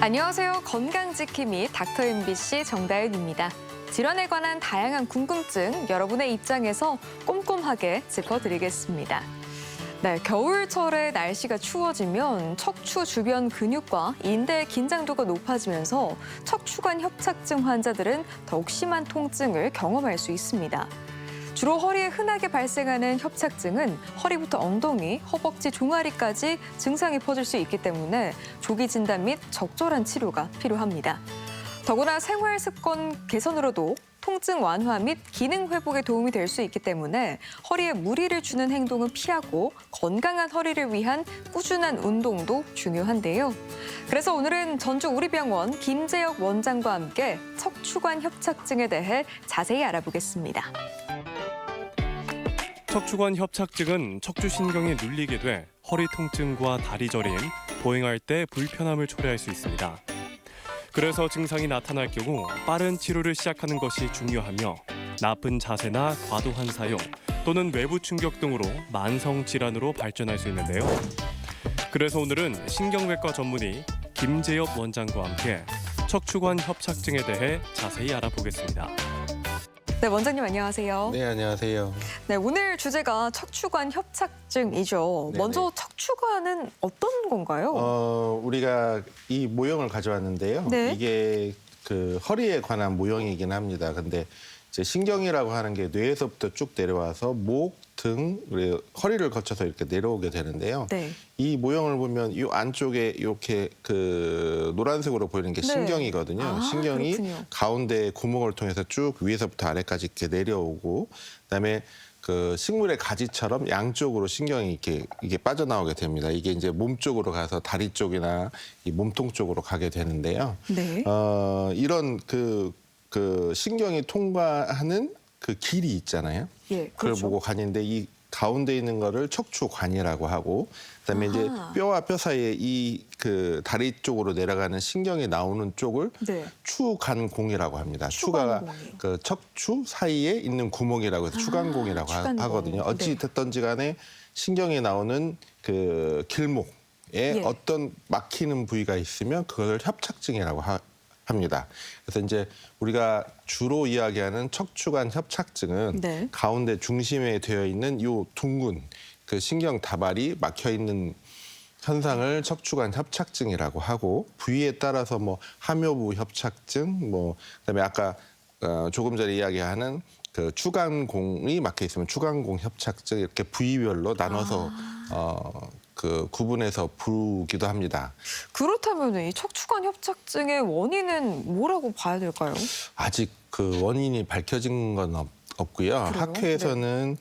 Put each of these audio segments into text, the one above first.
안녕하세요. 건강지킴이 닥터 MBC 정다윤입니다. 질환에 관한 다양한 궁금증 여러분의 입장에서 꼼꼼하게 짚어드리겠습니다. 네, 겨울철에 날씨가 추워지면 척추 주변 근육과 인대의 긴장도가 높아지면서 척추관 협착증 환자들은 더욱 심한 통증을 경험할 수 있습니다. 주로 허리에 흔하게 발생하는 협착증은 허리부터 엉덩이, 허벅지, 종아리까지 증상이 퍼질 수 있기 때문에 조기 진단 및 적절한 치료가 필요합니다. 더구나 생활 습관 개선으로도 통증 완화 및 기능 회복에 도움이 될 수 있기 때문에 허리에 무리를 주는 행동은 피하고 건강한 허리를 위한 꾸준한 운동도 중요한데요. 그래서 오늘은 전주우리병원 김재혁 원장과 함께 척추관 협착증에 대해 자세히 알아보겠습니다. 척추관 협착증은 척추신경이 눌리게 돼 허리 통증과 다리 저림, 보행할 때 불편함을 초래할 수 있습니다. 그래서 증상이 나타날 경우 빠른 치료를 시작하는 것이 중요하며 나쁜 자세나 과도한 사용 또는 외부 충격 등으로 만성 질환으로 발전할 수 있는데요. 그래서 오늘은 신경외과 전문의 김재혁 원장과 함께 척추관 협착증에 대해 자세히 알아보겠습니다. 네, 원장님 안녕하세요. 네, 안녕하세요. 네, 오늘 주제가 척추관 협착증이죠. 네네. 먼저 척추관은 어떤 건가요? 우리가 이 모형을 가져왔는데요. 네. 이게 그 허리에 관한 모형이긴 합니다. 근데 이제 신경이라고 하는 게 뇌에서부터 쭉 내려와서 목, 등, 그리고 허리를 거쳐서 이렇게 내려오게 되는데요. 네. 이 모형을 보면 이 안쪽에 이렇게 그 노란색으로 보이는 게 네. 신경이거든요. 아, 신경이 그렇군요. 가운데 구멍을 통해서 쭉 위에서부터 아래까지 이렇게 내려오고, 그다음에 그 식물의 가지처럼 양쪽으로 신경이 이게 빠져나오게 됩니다. 이게 이제 몸 쪽으로 가서 다리 쪽이나 이 몸통 쪽으로 가게 되는데요. 네. 이런 그 신경이 통과하는 그 길이 있잖아요. 예, 그걸 그렇죠. 보고 관인데 이 가운데 있는 거를 척추관이라고 하고, 그다음에 이제 아하. 뼈와 뼈 사이에 이 그 다리 쪽으로 내려가는 신경이 나오는 쪽을 네. 추간공이라고 합니다. 추가 추간공이요. 그 척추 사이에 있는 구멍이라고 해서 추간공이라고 추간공. 하거든요. 어찌 네. 됐든지 간에 신경이 나오는 그 길목에 예. 어떤 막히는 부위가 있으면 그걸 협착증이라고 합니다. 그래서 이제 우리가 주로 이야기하는 척추관 협착증은 네. 가운데 중심에 되어 있는 요 둥근 그 신경 다발이 막혀 있는 현상을 척추관 협착증이라고 하고, 부위에 따라서 뭐 함요부 협착증, 뭐 그다음에 아까 조금 전에 이야기하는 그 추간공이 막혀 있으면 추간공 협착증, 이렇게 부위별로 나눠서 그 구분해서 부르기도 합니다. 그렇다면 이 척추관 협착증의 원인은 뭐라고 봐야 될까요? 아직 그 원인이 밝혀진 건 없고요. 그래요? 학회에서는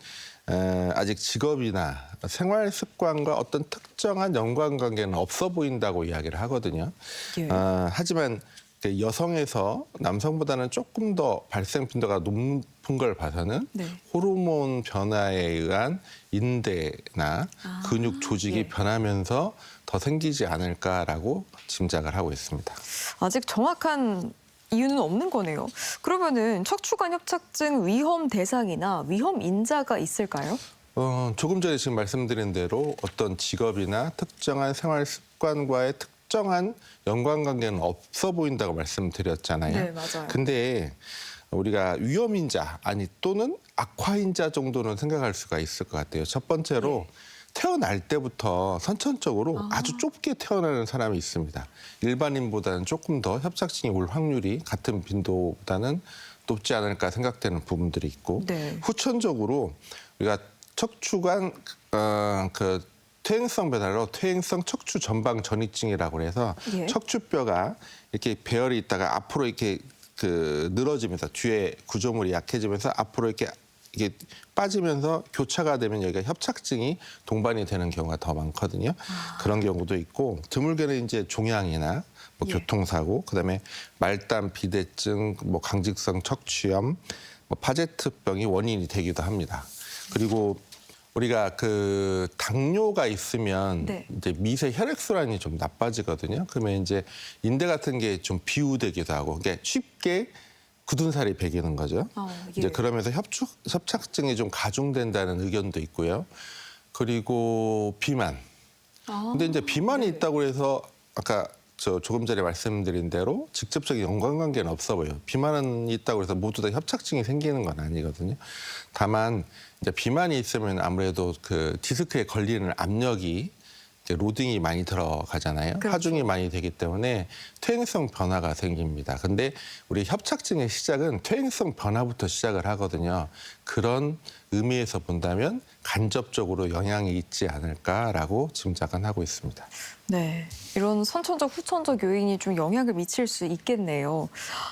아직 직업이나 생활 습관과 어떤 특정한 연관관계는 없어 보인다고 이야기를 하거든요. 예. 하지만 그 여성에서 남성보다는 조금 더 발생 빈도가 높은 걸 봐서는 네. 호르몬 변화에 의한 인대나 근육 조직이 예. 변하면서 더 생기지 않을까라고 짐작을 하고 있습니다. 아직 정확한 이유는 없는 거네요. 그러면은 척추관 협착증 위험 대상이나 위험 인자가 있을까요? 조금 전에 지금 말씀드린 대로 어떤 직업이나 특정한 생활 습관과의 특정한 연관관계는 없어 보인다고 말씀드렸잖아요. 네, 맞아요. 근데 우리가 위험인자 또는 악화인자 정도는 생각할 수가 있을 것 같아요. 첫 번째로 태어날 때부터 선천적으로 아주 좁게 태어나는 사람이 있습니다. 일반인보다는 조금 더 협착증이 올 확률이 같은 빈도보다는 높지 않을까 생각되는 부분들이 있고, 네. 후천적으로 우리가 척추관 그 퇴행성 배달로 퇴행성 척추 전방 전이증이라고 해서 예. 척추뼈가 이렇게 배열이 있다가 앞으로 이렇게 그 늘어지면서 뒤에 구조물이 약해지면서 앞으로 이게 빠지면서 교차가 되면 여기가 협착증이 동반이 되는 경우가 더 많거든요. 그런 경우도 있고, 드물게는 이제 종양이나 뭐 예. 교통사고, 그다음에 말단 비대증, 뭐 강직성 척추염, 뭐 파제트병이 원인이 되기도 합니다. 그리고 우리가 그 당뇨가 있으면 네. 이제 미세 혈액순환이 좀 나빠지거든요. 그러면 이제 인대 같은 게 좀 비우되기도 하고, 그러니까 쉽게 굳은 살이 배기는 거죠. 예. 이제 그러면서 협착증이 좀 가중된다는 의견도 있고요. 그리고 비만. 근데 이제 비만이 네. 있다고 해서 아까 조금 전에 말씀드린 대로 직접적인 연관관계는 없어 보여요. 비만이 있다고 해서 모두 다 협착증이 생기는 건 아니거든요. 다만 이제 비만이 있으면 아무래도 그 디스크에 걸리는 압력이 이제 로딩이 많이 들어가잖아요. 그렇죠. 하중이 많이 되기 때문에 퇴행성 변화가 생깁니다. 근데 우리 협착증의 시작은 퇴행성 변화부터 시작을 하거든요. 그런 의미에서 본다면 간접적으로 영향이 있지 않을까라고 짐작은 하고 있습니다. 네, 이런 선천적, 후천적 요인이 좀 영향을 미칠 수 있겠네요.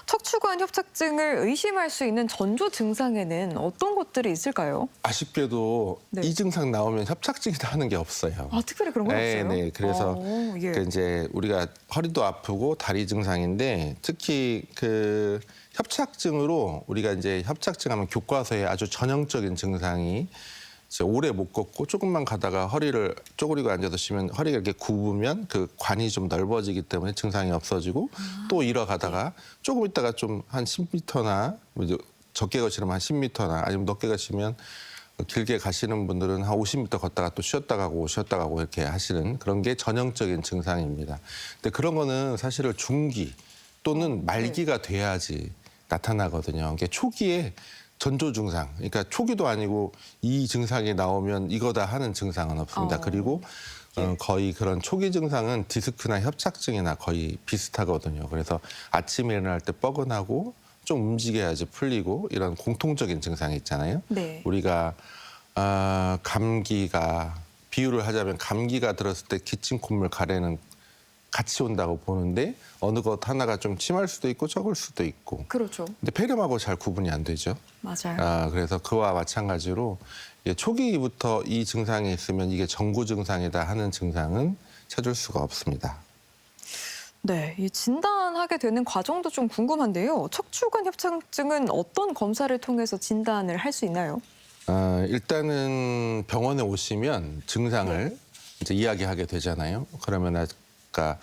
척추관 협착증을 의심할 수 있는 전조 증상에는 어떤 것들이 있을까요? 아쉽게도 네. 이 증상 나오면 협착증이다 하는 게 없어요. 아, 특별히 그런 건 네, 없어요? 네. 그래서 예. 그 이제 우리가 허리도 아프고 다리 증상인데 특히 그 협착증으로 우리가 이제 협착증하면 교과서에 아주 전형적인 증상이 이제 오래 못 걷고 조금만 가다가 허리를 쪼그리고 앉아서 쉬면 허리가 이렇게 굽으면 그 관이 좀 넓어지기 때문에 증상이 없어지고 또 일어가다가 조금 있다가 좀 한 10m나 적게 거시면 한 10m나 아니면 높게 가시면 길게 가시는 분들은 한 50m 걷다가 또 쉬었다 가고 쉬었다 가고 이렇게 하시는 그런 게 전형적인 증상입니다. 근데 그런 거는 사실은 중기 또는 말기가 돼야지 나타나거든요. 이게 초기에 전조 증상, 그러니까 초기도 아니고 이 증상이 나오면 이거다 하는 증상은 없습니다. 그리고 거의 그런 초기 증상은 디스크나 협착증이나 거의 비슷하거든요. 그래서 아침에 일어날 때 뻐근하고 좀 움직여야지 풀리고 이런 공통적인 증상이 있잖아요. 네. 우리가 감기가 비유를 하자면 감기가 들었을 때 기침 콧물 가래는 같이 온다고 보는데 어느 것 하나가 좀 심할 수도 있고 적을 수도 있고. 그렇죠. 근데 폐렴하고 잘 구분이 안 되죠. 맞아요. 그래서 그와 마찬가지로 이게 초기부터 이 증상이 있으면 이게 정구 증상이다 하는 증상은 찾을 수가 없습니다. 네, 이 진단하게 되는 과정도 좀 궁금한데요. 척추관 협착증은 어떤 검사를 통해서 진단을 할 수 있나요? 일단은 병원에 오시면 증상을 이제 이야기하게 되잖아요. 그러면 아까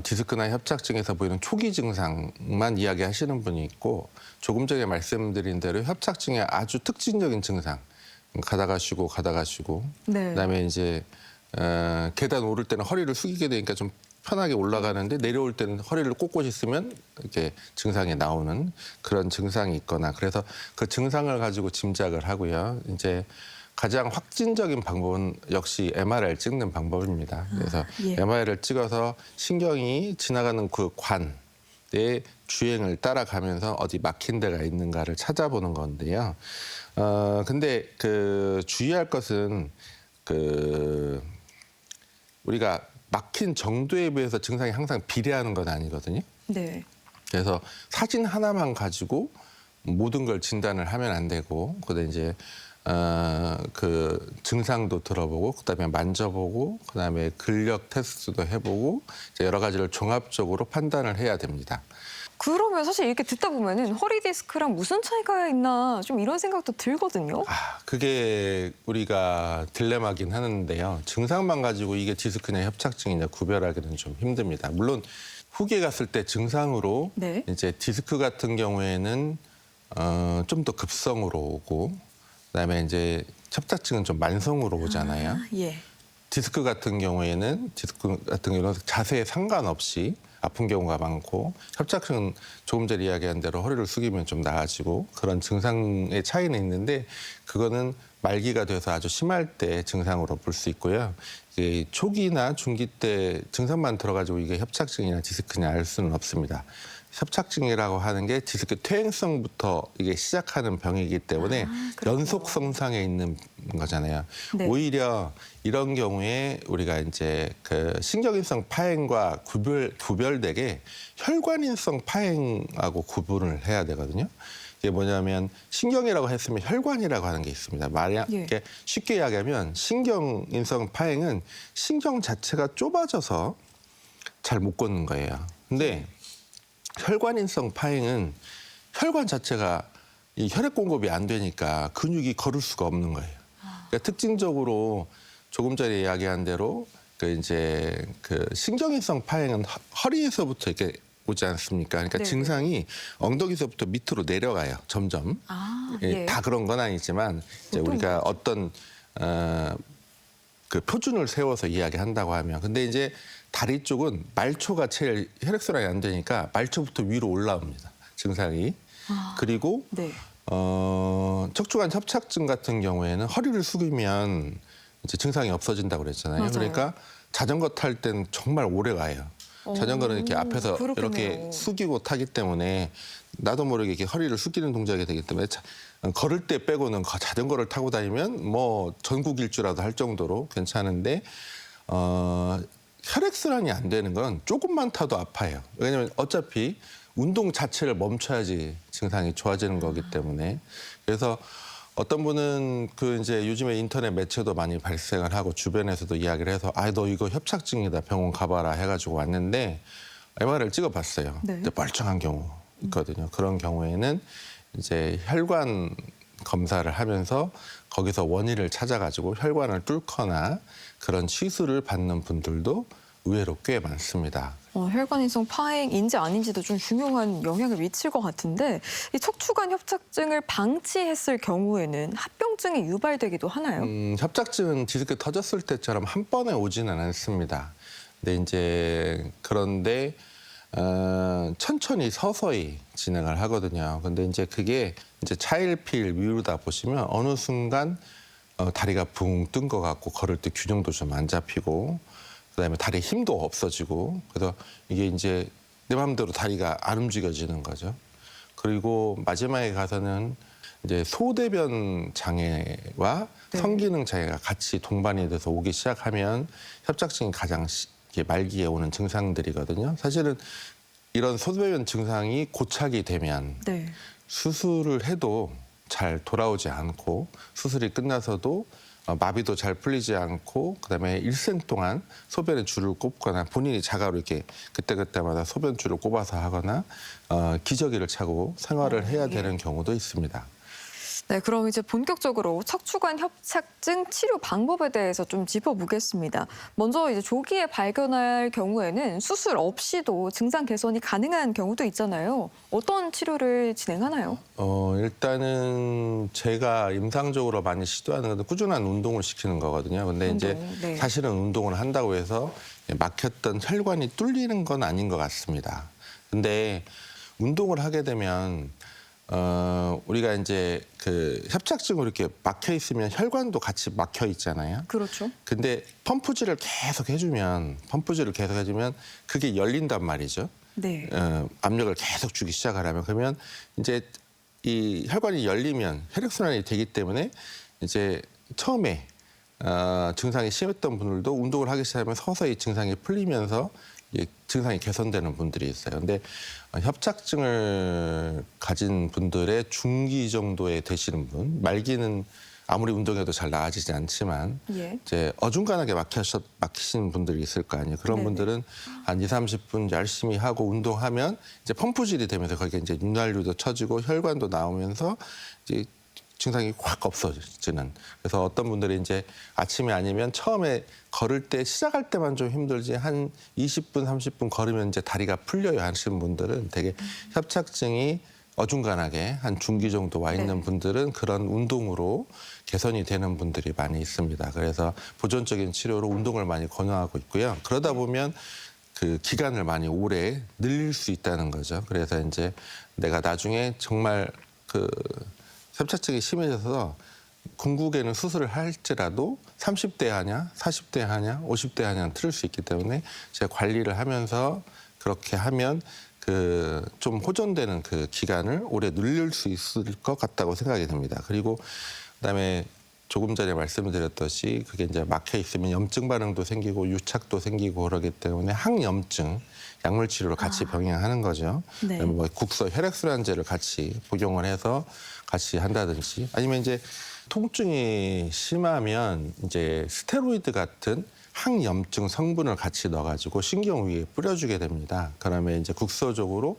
디스크나 협착증에서 보이는 초기 증상만 이야기하시는 분이 있고 조금 전에 말씀드린 대로 협착증의 아주 특징적인 증상 가다가 쉬고 가다가 쉬고 네. 그다음에 이제 계단 오를 때는 허리를 숙이게 되니까 좀 편하게 올라가는데 내려올 때는 허리를 꼿꼿이 쓰면 이렇게 증상이 나오는 그런 증상이 있거나 그래서 그 증상을 가지고 짐작을 하고요. 이제 가장 확진적인 방법은 역시 MRI를 찍는 방법입니다. 그래서 예. MRI를 찍어서 신경이 지나가는 그 관의 주행을 따라가면서 어디 막힌 데가 있는가를 찾아보는 건데요. 근데 그 주의할 것은 그 우리가 막힌 정도에 비해서 증상이 항상 비례하는 건 아니거든요. 네. 그래서 사진 하나만 가지고 모든 걸 진단을 하면 안 되고 그다음에 이제 그 증상도 들어보고 그다음에 만져보고 그다음에 근력 테스트도 해보고 이제 여러 가지를 종합적으로 판단을 해야 됩니다. 그러면 사실 이렇게 듣다 보면은 허리 디스크랑 무슨 차이가 있나 좀 이런 생각도 들거든요. 그게 우리가 딜레마긴 하는데요. 증상만 가지고 이게 디스크냐 협착증이냐 구별하기는 좀 힘듭니다. 물론 후기에 갔을 때 증상으로 네. 이제 디스크 같은 경우에는 좀 더 급성으로 오고 그다음에 이제 협착증은 좀 만성으로 오잖아요. 예. 디스크 같은 경우에는 자세에 상관없이 아픈 경우가 많고 협착증은 조금 전에 이야기한 대로 허리를 숙이면 좀 나아지고 그런 증상의 차이는 있는데 그거는 말기가 돼서 아주 심할 때 증상으로 볼 수 있고요. 이게 초기나 중기 때 증상만 들어가지고 이게 협착증이나 디스크냐 알 수는 없습니다. 협착증이라고 하는 게 디스크 퇴행성부터 이게 시작하는 병이기 때문에 그렇구나. 연속성상에 있는 거잖아요. 네. 오히려 이런 경우에 우리가 이제 그 신경인성 파행과 구별되게 혈관인성 파행하고 구분을 해야 되거든요. 이게 뭐냐면 신경이라고 했으면 혈관이라고 하는 게 있습니다. 만약에 쉽게 이야기하면 신경인성 파행은 신경 자체가 좁아져서 잘 못 걷는 거예요. 근데 혈관인성 파행은 혈관 자체가 이 혈액 공급이 안 되니까 근육이 걸을 수가 없는 거예요. 그러니까 특징적으로 조금 전에 이야기한 대로 그 이제 그 신경인성 파행은 허리에서부터 이렇게 오지 않습니까? 그러니까 네네. 증상이 엉덩이서부터 밑으로 내려가요. 점점. 예. 다 그런 건 아니지만 이제 보통 우리가 어떤 그 표준을 세워서 이야기한다고 하면 근데 이제 다리 쪽은 말초가 제일 혈액순환이 안 되니까 말초부터 위로 올라옵니다. 증상이. 그리고 네. 척추관 협착증 같은 경우에는 허리를 숙이면 이제 증상이 없어진다고 그랬잖아요. 맞아요. 그러니까 자전거 탈 때는 정말 오래 가요. 자전거는 이렇게 앞에서 그렇겠네요. 이렇게 숙이고 타기 때문에 나도 모르게 이렇게 허리를 숙이는 동작이 되기 때문에 걸을 때 빼고는 자전거를 타고 다니면 뭐 전국 일주라도 할 정도로 괜찮은데 혈액순환이 안 되는 건 조금만 타도 아파요. 왜냐하면 어차피 운동 자체를 멈춰야지 증상이 좋아지는 거기 때문에 그래서 어떤 분은 그 이제 요즘에 인터넷 매체도 많이 발생을 하고 주변에서도 이야기를 해서 너 이거 협착증이다 병원 가봐라 해가지고 왔는데 MRI를 찍어봤어요. 네. 근데 멀쩡한 경우 있거든요. 그런 경우에는 이제 혈관 검사를 하면서 거기서 원인을 찾아가지고 혈관을 뚫거나 그런 시술을 받는 분들도 의외로 꽤 많습니다. 혈관인성 파행인지 아닌지도 좀 중요한 영향을 미칠 것 같은데 이 척추관 협착증을 방치했을 경우에는 합병증이 유발되기도 하나요? 협착증은 디스크 터졌을 때처럼 한 번에 오지는 않습니다. 그런데 천천히 서서히 진행을 하거든요. 근데 이제 그게 이제 차일피일 미루다 보시면 어느 순간 다리가 붕 뜬 것 같고 걸을 때 균형도 좀 안 잡히고 그다음에 다리 힘도 없어지고 그래서 이게 이제 내 마음대로 다리가 안 움직여지는 거죠. 그리고 마지막에 가서는 이제 소대변 장애와 네. 성기능 장애가 같이 동반이 돼서 오기 시작하면 협착증이 가장 말기에 오는 증상들이거든요. 사실은 이런 소대변 증상이 고착이 되면 네. 수술을 해도 잘 돌아오지 않고 수술이 끝나서도 마비도 잘 풀리지 않고 그다음에 일생 동안 소변에 줄을 꼽거나 본인이 자가로 이렇게 그때그때마다 소변줄을 꼽아서 하거나 기저귀를 차고 생활을 해야 되는 경우도 있습니다. 네, 그럼 이제 본격적으로 척추관 협착증 치료 방법에 대해서 좀 짚어보겠습니다. 먼저 이제 조기에 발견할 경우에는 수술 없이도 증상 개선이 가능한 경우도 있잖아요. 어떤 치료를 진행하나요? 일단은 제가 임상적으로 많이 시도하는 건 꾸준한 운동을 시키는 거거든요. 근데 이제 네. 사실은 운동을 한다고 해서 막혔던 혈관이 뚫리는 건 아닌 것 같습니다. 근데 운동을 하게 되면 우리가 이제 그 협착증으로 이렇게 막혀 있으면 혈관도 같이 막혀 있잖아요. 그렇죠. 근데 펌프질을 계속 해주면 그게 열린단 말이죠. 네. 압력을 계속 주기 시작하려면 그러면 이제 이 혈관이 열리면 혈액순환이 되기 때문에 이제 처음에 증상이 심했던 분들도 운동을 하기 시작하면 서서히 증상이 풀리면서 증상이 개선되는 분들이 있어요. 근데 협착증을 가진 분들의 중기 정도에 되시는 분, 말기는 아무리 운동해도 잘 나아지지 않지만 예. 이제 어중간하게 막히시는 분들이 있을 거 아니에요. 그런 네네. 분들은 한 2, 30분 열심히 하고 운동하면 이제 펌프질이 되면서 거기에 이제 윤활유도 쳐지고 혈관도 나오면서 이제 증상이 확 없어지는. 그래서 어떤 분들이 이제 아침이 아니면 처음에 걸을 때 시작할 때만 좀 힘들지 한 20분, 30분 걸으면 이제 다리가 풀려요 하시는 분들은 되게 협착증이 어중간하게 한 중기 정도 와 있는 네. 분들은 그런 운동으로 개선이 되는 분들이 많이 있습니다. 그래서 보존적인 치료로 운동을 많이 권유하고 있고요. 그러다 보면 그 기간을 많이 오래 늘릴 수 있다는 거죠. 그래서 이제 내가 나중에 정말 그 협착증이 심해져서 궁극에는 수술을 할지라도 30대 하냐, 40대 하냐, 50대 하냐는 틀릴 수 있기 때문에 제가 관리를 하면서 그렇게 하면 그 좀 호전되는 그 기간을 오래 늘릴 수 있을 것 같다고 생각이 듭니다. 그리고 그다음에 조금 전에 말씀드렸듯이 그게 이제 막혀 있으면 염증 반응도 생기고 유착도 생기고 그러기 때문에 항염증 약물 치료를 같이 병행하는 거죠. 네. 뭐 국소 혈액순환제를 같이 복용을 해서 같이 한다든지 아니면 이제 통증이 심하면 이제 스테로이드 같은 항염증 성분을 같이 넣어가지고 신경 위에 뿌려주게 됩니다. 그러면 이제 국소적으로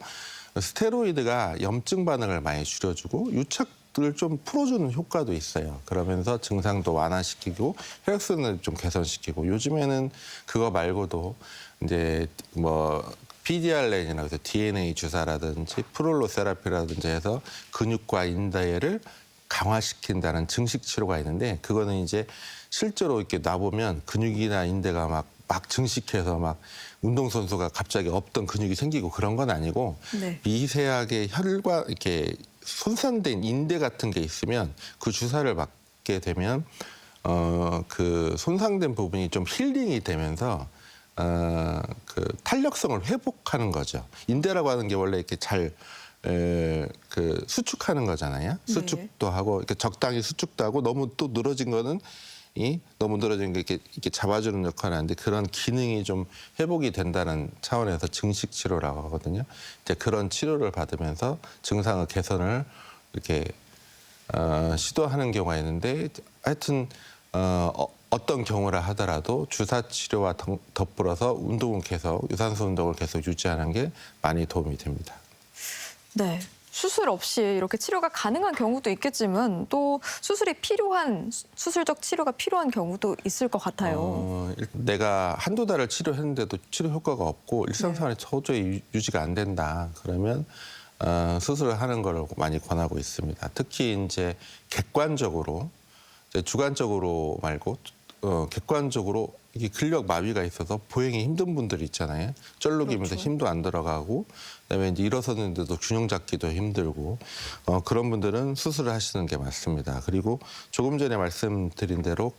스테로이드가 염증 반응을 많이 줄여주고 유착들을 좀 풀어주는 효과도 있어요. 그러면서 증상도 완화시키고 혈액순환을 좀 개선시키고 요즘에는 그거 말고도 이제 뭐 PDRN이라고 해서 DNA 주사라든지 프롤로 세라피라든지 해서 근육과 인대를 강화시킨다는 증식 치료가 있는데 그거는 이제 실제로 이렇게 놔보면 근육이나 인대가 막 증식해서 막 운동선수가 갑자기 없던 근육이 생기고 그런 건 아니고 네. 미세하게 혈관 이렇게 손상된 인대 같은 게 있으면 그 주사를 맞게 되면 그 손상된 부분이 좀 힐링이 되면서 그 탄력성을 회복하는 거죠. 인대라고 하는 게 원래 이렇게 잘 그 수축하는 거잖아요. 수축도 하고 이렇게 적당히 수축도 하고 너무 또 늘어진 거는 너무 늘어진 게 이렇게 잡아주는 역할을 하는데 그런 기능이 좀 회복이 된다는 차원에서 증식 치료라고 하거든요. 이제 그런 치료를 받으면서 증상의 개선을 이렇게 시도하는 경우가 있는데 하여튼 어떤 경우라 하더라도 주사 치료와 더불어서 운동을 계속 유산소 운동을 계속 유지하는 게 많이 도움이 됩니다. 네. 수술 없이 이렇게 치료가 가능한 경우도 있겠지만 또 수술이 필요한 수술적 치료가 필요한 경우도 있을 것 같아요. 내가 한두 달을 치료했는데도 치료 효과가 없고 일상생활에 도저히 유지가 안 된다. 그러면 수술을 하는 걸 많이 권하고 있습니다. 특히 이제 객관적으로 이제 주관적으로 말고 객관적으로 이게 근력 마비가 있어서 보행이 힘든 분들이 있잖아요. 쩔룩이면서 그렇죠. 힘도 힘도 안 들어가고 그다음에 이제 일어서는데도 균형 잡기도 힘들고 그런 분들은 수술을 하시는 게 맞습니다. 그리고 조금 전에 말씀드린 대로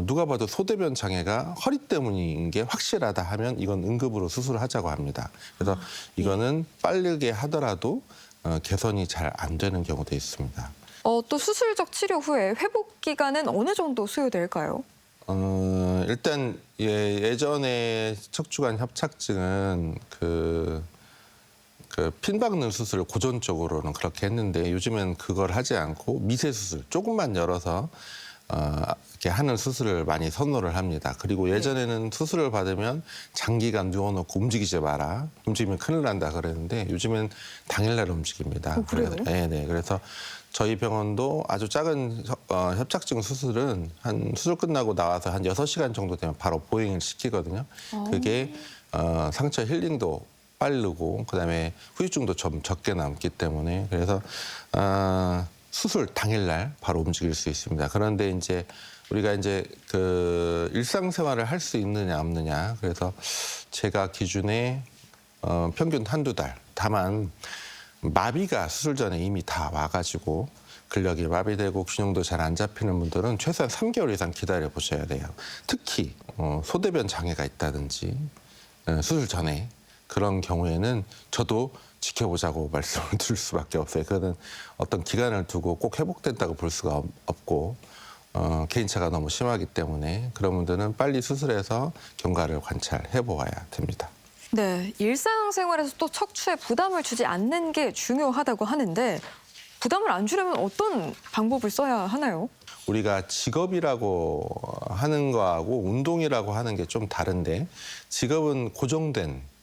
누가 봐도 소대변 장애가 허리 때문인 게 확실하다 하면 이건 응급으로 수술하자고 합니다. 그래서 이거는 빠르게 하더라도 개선이 잘 안 되는 경우도 있습니다. 또 수술적 치료 후에 회복 기간은 어느 정도 소요될까요? 일단 예전에 척추관 협착증은 그 핀 박는 수술을 고전적으로는 그렇게 했는데 요즘엔 그걸 하지 않고 미세 수술 조금만 열어서 이렇게 하는 수술을 많이 선호를 합니다. 그리고 예전에는 수술을 받으면 장기간 누워놓고 움직이지 마라. 움직이면 큰일 난다 그랬는데 요즘엔 당일날 움직입니다. 그래요? 네. 그래서 저희 병원도 아주 작은 협착증 수술은 한 수술 끝나고 나와서 한 6시간 정도 되면 바로 보행을 시키거든요. 그게 상처 힐링도 빠르고 그다음에 후유증도 좀 적게 남기 때문에 그래서 수술 당일날 바로 움직일 수 있습니다. 그런데 이제 우리가 이제 그 일상생활을 할 수 있느냐 없느냐 그래서 제가 기준에 평균 한두 달 다만 마비가 수술 전에 이미 다 와가지고 근력이 마비되고 균형도 잘 안 잡히는 분들은 최소한 3개월 이상 기다려 보셔야 돼요. 특히 소대변 장애가 있다든지 수술 전에 그런 경우에는 저도 지켜보자고 말씀을 드릴 수밖에 없어요. 그거는 어떤 기간을 두고 꼭 회복된다고 볼 수가 없고 개인차가 너무 심하기 때문에 그런 분들은 빨리 수술해서 경과를 관찰해 보아야 됩니다. 네, 일상생활에서 또 척추에 부담을 주지 않는 게 중요하다고 하는데 부담을 안 주려면 어떤 방법을 써야 하나요? 우리가 직업이라고 하는 거하고 운동이라고 하는 게 좀 다른데 직업은 고정된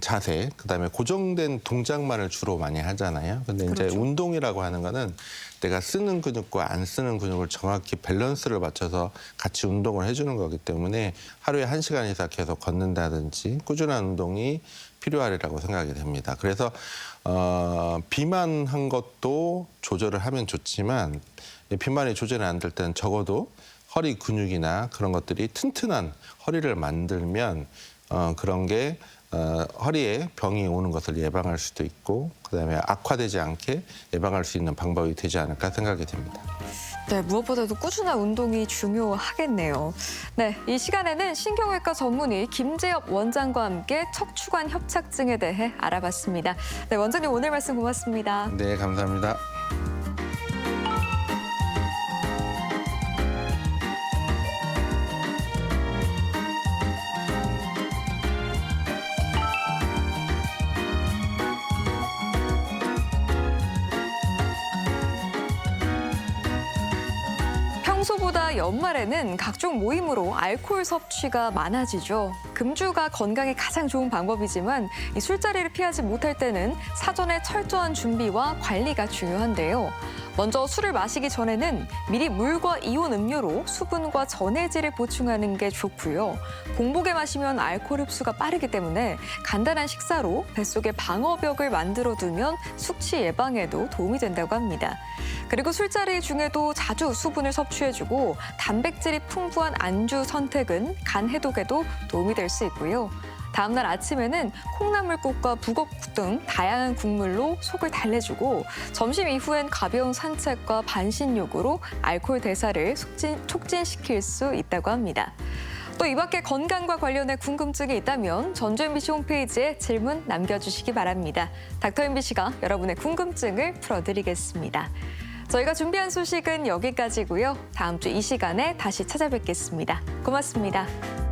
자세, 그다음에 고정된 동작만을 주로 많이 하잖아요. 근데 이제 그렇죠. 운동이라고 하는 거는 내가 쓰는 근육과 안 쓰는 근육을 정확히 밸런스를 맞춰서 같이 운동을 해주는 거기 때문에 하루에 1시간 이상 계속 걷는다든지 꾸준한 운동이 필요하리라고 생각이 됩니다. 그래서 비만한 것도 조절을 하면 좋지만 비만이 조절이 안 될 때는 적어도 허리 근육이나 그런 것들이 튼튼한 허리를 만들면 그런 게 허리에 병이 오는 것을 예방할 수도 있고 그다음에 악화되지 않게 예방할 수 있는 방법이 되지 않을까 생각이 됩니다. 네, 무엇보다도 꾸준한 운동이 중요하겠네요. 네, 이 시간에는 신경외과 전문의 김재엽 원장과 함께 척추관 협착증에 대해 알아봤습니다. 네, 원장님 오늘 말씀 고맙습니다. 네, 감사합니다. 평소보다 연말에는 각종 모임으로 알코올 섭취가 많아지죠. 금주가 건강에 가장 좋은 방법이지만 이 술자리를 피하지 못할 때는 사전에 철저한 준비와 관리가 중요한데요. 먼저 술을 마시기 전에는 미리 물과 이온 음료로 수분과 전해질을 보충하는 게 좋고요. 공복에 마시면 알코올 흡수가 빠르기 때문에 간단한 식사로 뱃속에 방어벽을 만들어두면 숙취 예방에도 도움이 된다고 합니다. 그리고 술자리 중에도 자주 수분을 섭취해주고 단백질이 풍부한 안주 선택은 간 해독에도 도움이 될 수 있고요. 다음 날 아침에는 콩나물국과 북엇국 등 다양한 국물로 속을 달래주고 점심 이후엔 가벼운 산책과 반신욕으로 알코올 대사를 촉진시킬 수 있다고 합니다. 또 이 밖에 건강과 관련해 궁금증이 있다면 전주 MBC 홈페이지에 질문 남겨주시기 바랍니다. 닥터 MBC가 여러분의 궁금증을 풀어드리겠습니다. 저희가 준비한 소식은 여기까지고요. 다음 주 이 시간에 다시 찾아뵙겠습니다. 고맙습니다.